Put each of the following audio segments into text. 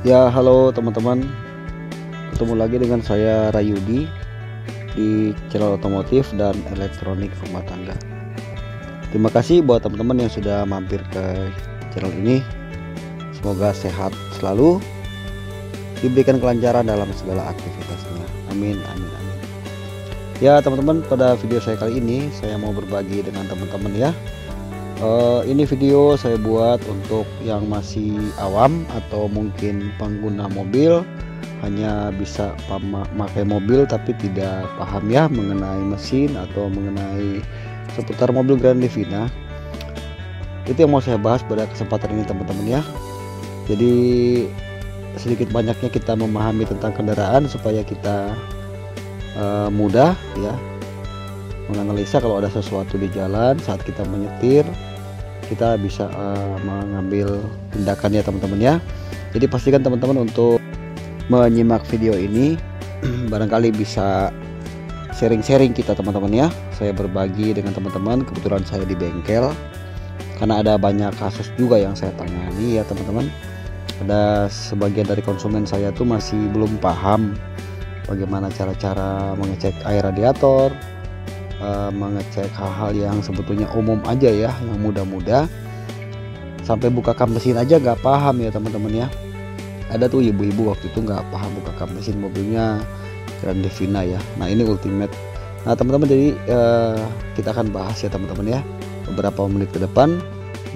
Ya, halo teman-teman. Ketemu lagi dengan saya Rayudi di channel otomotif dan elektronik rumah tangga. Terima kasih buat teman-teman yang sudah mampir ke channel ini. Semoga sehat selalu, diberikan kelancaran dalam segala aktivitasnya. Amin, amin, amin. Ya teman-teman, pada video saya kali ini saya mau berbagi dengan teman-teman ya. Ini video saya buat untuk yang masih awam atau mungkin pengguna mobil, hanya bisa pakai mobil tapi tidak paham ya mengenai mesin atau mengenai seputar mobil Grand Livina. Itu yang mau saya bahas pada kesempatan ini teman-teman ya. Jadi sedikit banyaknya kita memahami tentang kendaraan supaya kita mudah ya menganalisa kalau ada sesuatu di jalan saat kita menyetir, kita bisa mengambil tindakan ya teman-teman ya. Jadi pastikan teman-teman untuk menyimak video ini barangkali bisa sharing-sharing kita teman-teman ya. Saya berbagi dengan teman-teman, kebetulan saya di bengkel karena ada banyak kasus juga yang saya tangani ya teman-teman. Ada sebagian dari konsumen saya tuh masih belum paham bagaimana cara-cara mengecek air radiator, mengecek hal-hal yang sebetulnya umum aja ya, yang mudah-mudah, sampai buka kap mesin aja nggak paham ya teman-teman ya. Ada tuh ibu-ibu waktu itu nggak paham buka kap mesin mobilnya Grand Livina ya. Nah ini ultimate. Nah teman-teman, jadi kita akan bahas ya teman-teman ya beberapa menit ke depan.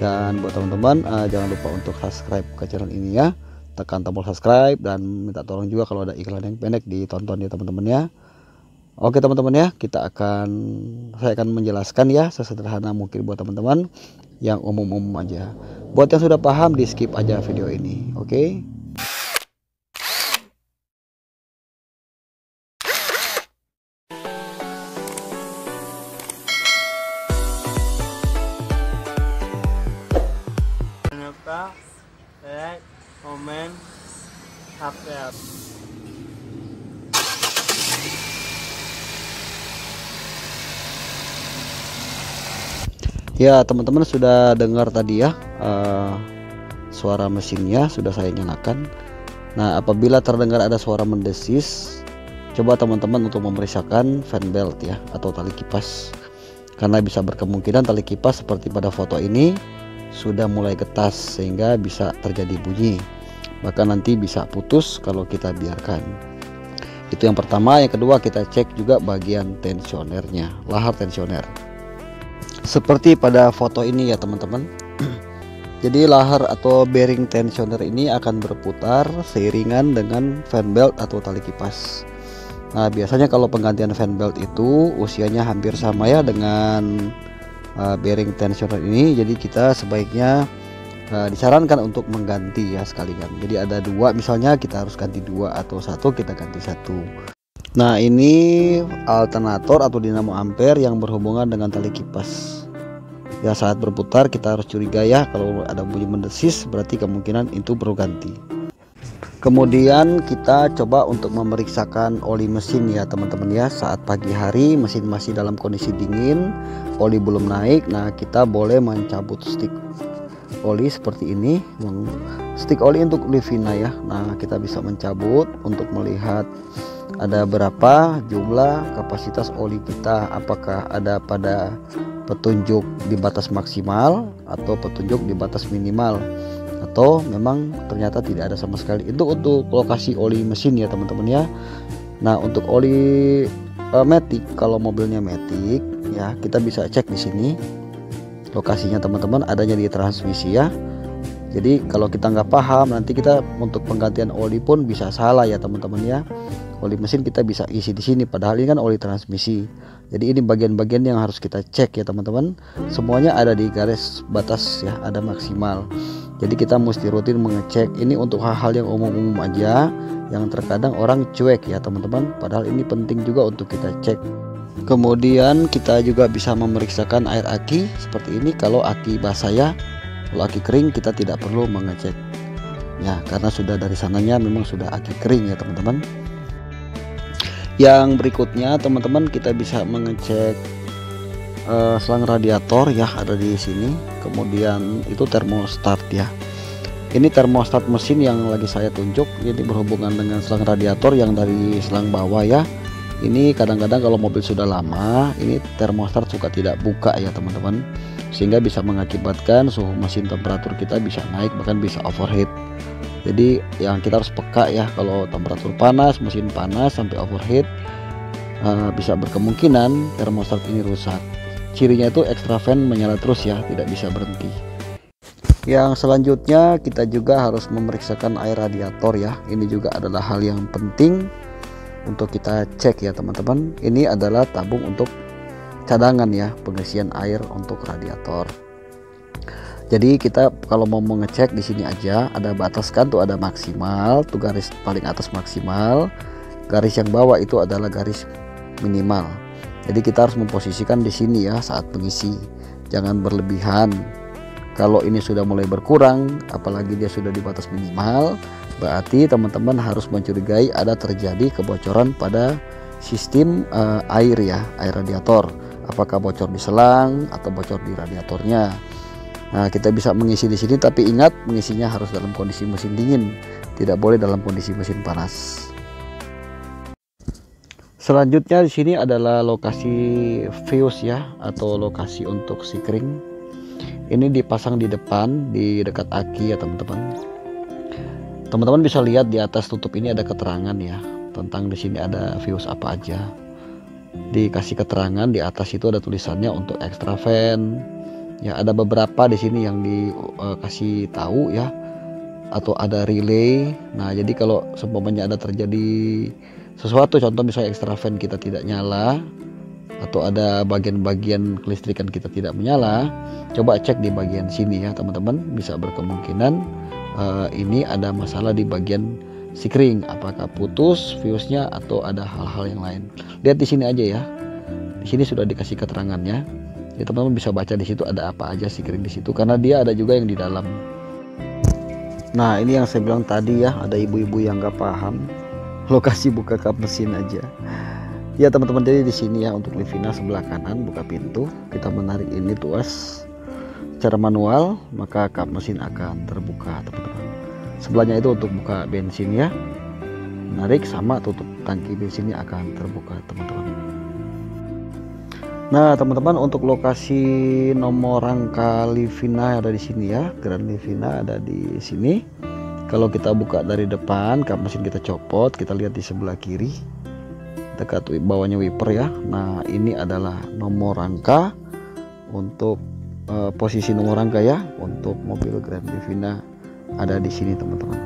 Dan buat teman-teman jangan lupa untuk subscribe ke channel ini ya, tekan tombol subscribe dan minta tolong juga kalau ada iklan yang pendek ditonton ya teman-teman ya. Oke teman-teman ya, saya akan menjelaskan ya sesederhana mungkin buat teman-teman yang umum-umum aja. Buat yang sudah paham di skip aja video ini. Oke. Lupa like, komen, subscribe. Ya teman-teman sudah dengar tadi ya suara mesinnya sudah saya nyalakan. Nah apabila terdengar ada suara mendesis, coba teman-teman untuk memeriksakan fan belt ya atau tali kipas, karena bisa berkemungkinan tali kipas seperti pada foto ini sudah mulai getas sehingga bisa terjadi bunyi, bahkan nanti bisa putus kalau kita biarkan. Itu yang pertama. Yang kedua, kita cek juga bagian tensionernya, lahar tensioner seperti pada foto ini ya teman-teman. Jadi lahar atau bearing tensioner ini akan berputar seiringan dengan fan belt atau tali kipas. Nah biasanya kalau penggantian fan belt itu usianya hampir sama ya dengan bearing tensioner ini. Jadi kita sebaiknya disarankan untuk mengganti ya sekalian. Jadi ada dua, misalnya kita harus ganti dua atau satu, kita ganti satu. Nah ini alternator atau dinamo ampere yang berhubungan dengan tali kipas ya. Saat berputar kita harus curiga ya, kalau ada bunyi mendesis berarti kemungkinan itu perlu ganti. Kemudian kita coba untuk memeriksakan oli mesin ya teman-teman ya. Saat pagi hari mesin masih dalam kondisi dingin, oli belum naik, nah kita boleh mencabut stick oli seperti ini, stick oli untuk Livina ya. Nah kita bisa mencabut untuk melihat ada berapa jumlah kapasitas oli kita, apakah ada pada petunjuk di batas maksimal atau petunjuk di batas minimal, atau memang ternyata tidak ada sama sekali. Itu untuk lokasi oli mesin ya teman-teman ya. Nah untuk oli matic, kalau mobilnya matic ya kita bisa cek di sini lokasinya teman-teman, adanya di transmisi ya. Jadi kalau kita nggak paham, nanti kita untuk penggantian oli pun bisa salah ya teman-teman ya. Oli mesin kita bisa isi di sini, padahal ini kan oli transmisi. Jadi ini bagian-bagian yang harus kita cek ya teman-teman. Semuanya ada di garis batas ya, ada maksimal. Jadi kita mesti rutin mengecek. Ini untuk hal-hal yang umum-umum aja, yang terkadang orang cuek ya teman-teman. Padahal ini penting juga untuk kita cek. Kemudian kita juga bisa memeriksakan air aki seperti ini. Kalau aki basah ya, kalau aki kering kita tidak perlu mengecek ya, karena sudah dari sananya memang sudah aki kering ya teman-teman. Yang berikutnya teman-teman, kita bisa mengecek selang radiator ya, ada di sini. Kemudian itu termostat ya. Ini termostat mesin yang lagi saya tunjuk, ini berhubungan dengan selang radiator yang dari selang bawah ya. Ini kadang-kadang kalau mobil sudah lama, ini termostat suka tidak buka ya teman-teman, sehingga bisa mengakibatkan suhu mesin temperatur kita bisa naik, bahkan bisa overheat. Jadi yang kita harus peka ya, kalau temperatur panas, mesin panas sampai overheat, bisa berkemungkinan termostat ini rusak. Cirinya itu extra fan menyala terus ya, tidak bisa berhenti. Yang selanjutnya kita juga harus memeriksakan air radiator ya. Ini juga adalah hal yang penting untuk kita cek ya teman-teman. Ini adalah tabung untuk cadangan ya, pengisian air untuk radiator. Jadi kita kalau mau mengecek di sini aja ada batas kan, tuh ada maksimal, tuh garis paling atas maksimal, garis yang bawah itu adalah garis minimal. Jadi kita harus memposisikan di sini ya saat pengisi, jangan berlebihan. Kalau ini sudah mulai berkurang, apalagi dia sudah di batas minimal, berarti teman-teman harus mencurigai ada terjadi kebocoran pada sistem air ya, air radiator. Apakah bocor di selang atau bocor di radiatornya. Nah, kita bisa mengisi di sini, tapi ingat mengisinya harus dalam kondisi mesin dingin, tidak boleh dalam kondisi mesin panas. Selanjutnya di sini adalah lokasi fuse ya, atau lokasi untuk sikring. Ini dipasang di depan, di dekat aki ya teman-teman. Teman-teman bisa lihat di atas tutup ini ada keterangan ya, tentang di sini ada fuse apa aja. Dikasih keterangan di atas itu ada tulisannya untuk extra fan. Ya ada beberapa di sini yang dikasih tahu ya, atau ada relay. Nah jadi kalau seumpamanya ada terjadi sesuatu, contoh misalnya extra fan kita tidak nyala, atau ada bagian-bagian kelistrikan kita tidak menyala, coba cek di bagian sini ya teman-teman. Bisa berkemungkinan ini ada masalah di bagian sikring, apakah putus fuse-nya atau ada hal-hal yang lain. Lihat di sini aja ya, di sini sudah dikasih keterangannya. Ya, teman-teman bisa baca di situ ada apa aja sikring di situ, karena dia ada juga yang di dalam. Nah ini yang saya bilang tadi ya, ada ibu-ibu yang nggak paham lokasi buka kap mesin aja. Ya teman-teman, jadi di sini ya untuk Livina sebelah kanan buka pintu, kita menarik ini tuas secara manual, maka kap mesin akan terbuka teman-teman. Sebelahnya itu untuk buka bensin ya, menarik sama tutup tangki bensinnya akan terbuka teman-teman. Nah teman-teman, untuk lokasi nomor rangka Livina ada di sini ya, Grand Livina ada di sini. Kalau kita buka dari depan, kap mesin kita copot, kita lihat di sebelah kiri dekat bawahnya wiper ya. Nah ini adalah nomor rangka untuk posisi nomor rangka ya untuk mobil Grand Livina ada di sini teman-teman.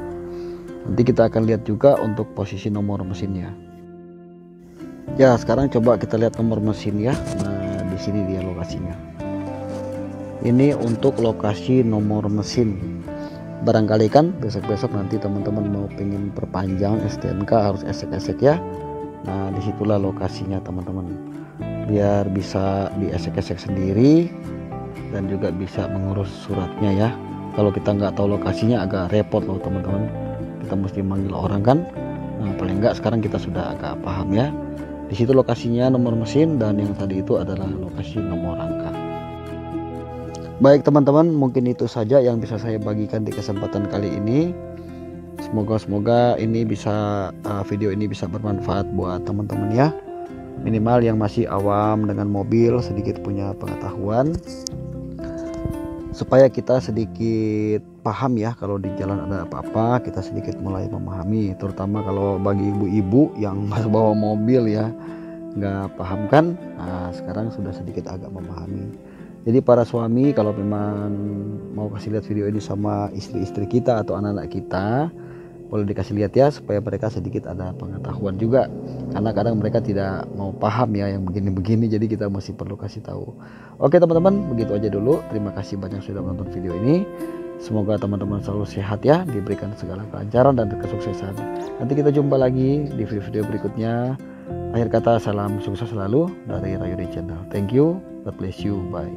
Nanti kita akan lihat juga untuk posisi nomor mesinnya. Ya sekarang coba kita lihat nomor mesin ya. Nah di sini dia lokasinya. Ini untuk lokasi nomor mesin. Barangkali kan besok-besok nanti teman-teman mau pengen perpanjang STNK harus esek-esek ya. Nah disitulah lokasinya teman-teman, biar bisa diesek-esek sendiri dan juga bisa mengurus suratnya ya. Kalau kita nggak tahu lokasinya agak repot loh teman-teman, kita mesti manggil orang kan. Nah paling nggak sekarang kita sudah agak paham ya. Di situ lokasinya nomor mesin, dan yang tadi itu adalah lokasi nomor rangka. Baik teman-teman, mungkin itu saja yang bisa saya bagikan di kesempatan kali ini. Semoga ini bisa video ini bisa bermanfaat buat teman-teman ya. Minimal yang masih awam dengan mobil sedikit punya pengetahuan, supaya kita sedikit paham ya kalau di jalan ada apa-apa, kita sedikit mulai memahami. Terutama kalau bagi ibu-ibu yang masih bawa mobil ya, nggak paham kan. Nah sekarang sudah sedikit agak memahami. Jadi para suami kalau memang mau kasih lihat video ini sama istri-istri kita atau anak-anak kita, boleh dikasih lihat ya, supaya mereka sedikit ada pengetahuan juga. Karena kadang mereka tidak mau paham ya yang begini-begini, jadi kita masih perlu kasih tahu. Oke teman-teman, begitu aja dulu. Terima kasih banyak sudah menonton video ini. Semoga teman-teman selalu sehat ya, diberikan segala kelancaran dan kesuksesan. Nanti kita jumpa lagi di video-video berikutnya. Akhir kata, salam sukses selalu dari Rayudi Channel. Thank you, God bless you, bye.